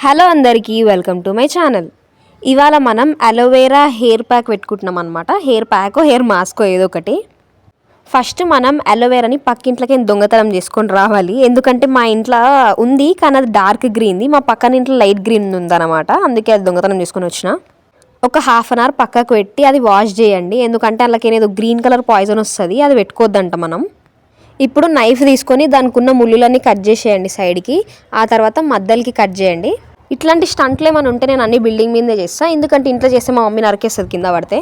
Hello అందరికీ welcome to my channel. ఇవాళ మనం అలోవెరా హెయిర్ ప్యాక్ పెట్టుకుంటున్నాం అనమాట. హెయిర్ ప్యాక్ హెయిర్ మాస్క్ ఏదో ఒకటి. ఫస్ట్ మనం అలోవెరాని పక్కింట్లోకి దొంగతనం చేసుకొని రావాలి. ఎందుకంటే మా ఇంట్లో ఉంది కానీ అది డార్క్ గ్రీన్ది, మా పక్కన ఇంట్లో లైట్ గ్రీన్ ఉందన్నమాట. అందుకే అది దొంగతనం చేసుకొని వచ్చిన. ఒక హాఫ్ అన్ అవర్ పక్కకు పెట్టి అది వాష్ చేయండి. ఎందుకంటే అందులోకి ఏదో గ్రీన్ కలర్ పాయిజన్ వస్తుంది, అది పెట్టుకోవద్దంట మనం. ఇప్పుడు నైఫ్ తీసుకొని దానికి ఉన్న ముళ్ళులన్నీ కట్ చేసేయండి సైడ్కి. ఆ తర్వాత మధ్యలోకి కట్ చేయండి. ఇట్లాంటి స్టంట్లు ఏమైనా ఉంటే నేను అన్ని బిల్డింగ్ మీదే చేస్తాను. ఎందుకంటే ఇంట్లో చేస్తే మా మమ్మీ నరికేస్తుంది కింద పడితే.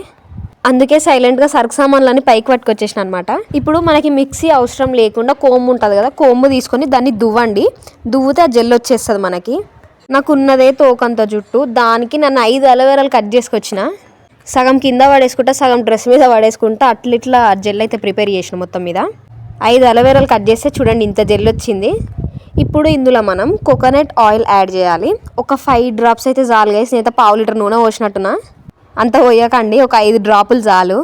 అందుకే సైలెంట్గా సరుకు సామాన్లన్నీ పైకి పట్టుకొచ్చేసిన అనమాట. ఇప్పుడు మనకి మిక్సీ అవసరం లేకుండా కోంబు ఉంటుంది కదా, కోంబు తీసుకొని దాన్ని దువ్వండి. దువ్వుతే ఆ జెల్ వచ్చేస్తుంది మనకి. నాకు ఉన్నదే తోకంత జుట్టు, దానికి నన్ను 5 అలోవెరాలు కట్ చేసుకొచ్చిన. సగం కింద పడేసుకుంటా, సగం డ్రెస్ మీద పడేసుకుంటా, ఇట్లా జెల్ అయితే ప్రిపేర్ చేసిన. మొత్తం మీద 5 అలోవెరాలు కట్ చేస్తే చూడండి ఇంత జెల్ వచ్చింది. ఇప్పుడు ఇందులో మనం కోకోనట్ ఆయిల్ యాడ్ చేయాలి. ఒక 5 డ్రాప్స్ అయితే చాలు గైస్. నేనైతే 1/2 లీటర్ నూనె పోసినట్టున్నా. అంత పోయాకండి, ఒక 5 డ్రాపులు చాలు.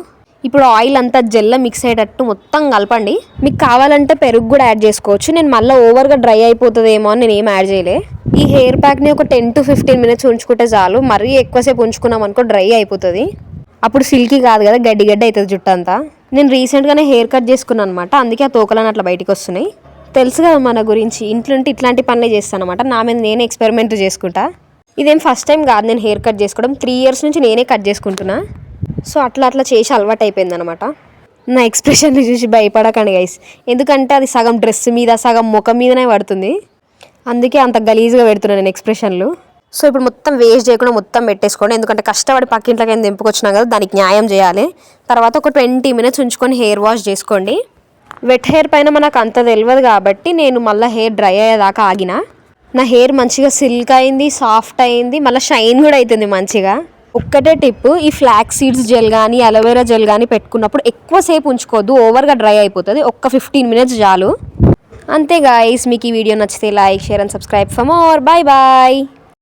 ఇప్పుడు ఆయిల్ అంతా జెల్ల మిక్స్ అయ్యేటట్టు మొత్తం కలపండి. మీకు కావాలంటే పెరుగు కూడా యాడ్ చేసుకోవచ్చు. నేను మళ్ళీ ఓవర్గా డ్రై అయిపోతుందేమో అని నేను ఏం యాడ్ చేయలే. ఈ హెయిర్ ప్యాక్ని ఒక 10 to 15 minutes ఉంచుకుంటే చాలు. మరీ ఎక్కువసేపు ఉంచుకున్నాం అనుకో డ్రై అయిపోతుంది. అప్పుడు సిల్కీ కాదు కదా, గడ్డి గడ్డి అవుతుంది జుట్టు అంతా. నేను రీసెంట్గానే హెయిర్ కట్ చేసుకున్నాను అనమాట. అందుకే ఆ తోకలని అట్లా బయటకు వస్తున్నాయి. తెలుసు కదా మన గురించి, ఇంట్లో ఇట్లాంటి పనులే చేస్తాను అనమాట. నా మీద నేనే ఎక్స్పెరిమెంట్ చేసుకుంటా. ఇదేం ఫస్ట్ టైం కాదు నేను హెయిర్ కట్ చేసుకోవడం. 3 years నుంచి నేనే కట్ చేసుకుంటున్నా. సో అట్లా చేసి అలవాటు అయిపోయింది అనమాట. నా ఎక్స్ప్రెషన్ని చూసి భయపడకండి గైస్, ఎందుకంటే అది సగం డ్రెస్ మీద సగం ముఖం మీదనే పడుతుంది. అందుకే అంత గలీజ్గా పెడుతున్నాను నేను ఎక్స్ప్రెషన్లు. సో ఇప్పుడు మొత్తం వేస్ట్ చేయకుండా మొత్తం పెట్టేసుకోండి. ఎందుకంటే కష్టపడి పక్కింట్లోకి దింపుకొచ్చినా కదా, దానికి న్యాయం చేయాలి. తర్వాత ఒక 20 minutes ఉంచుకొని హెయిర్ వాష్ చేసుకోండి. వెట్ హెయిర్ పైన మనకు అంత తెలియదు కాబట్టి నేను మళ్ళీ హెయిర్ డ్రై అయ్యేదాకా ఆగిన. నా హెయిర్ మంచిగా సిల్క్ అయింది, సాఫ్ట్ అయింది, మళ్ళీ షైన్ కూడా అవుతుంది మంచిగా. ఒక్కటే టిప్, ఈ ఫ్లాక్స్ సీడ్స్ జెల్ కానీ అలోవెరా జెల్ కానీ పెట్టుకున్నప్పుడు ఎక్కువసేపు ఉంచుకోవద్దు, ఓవర్గా డ్రై అయిపోతుంది. ఒక్క 15 minutes చాలు. అంతే గాయ్స్, మీకు ఈ వీడియో నచ్చితే like, share and subscribe for more. Bye bye.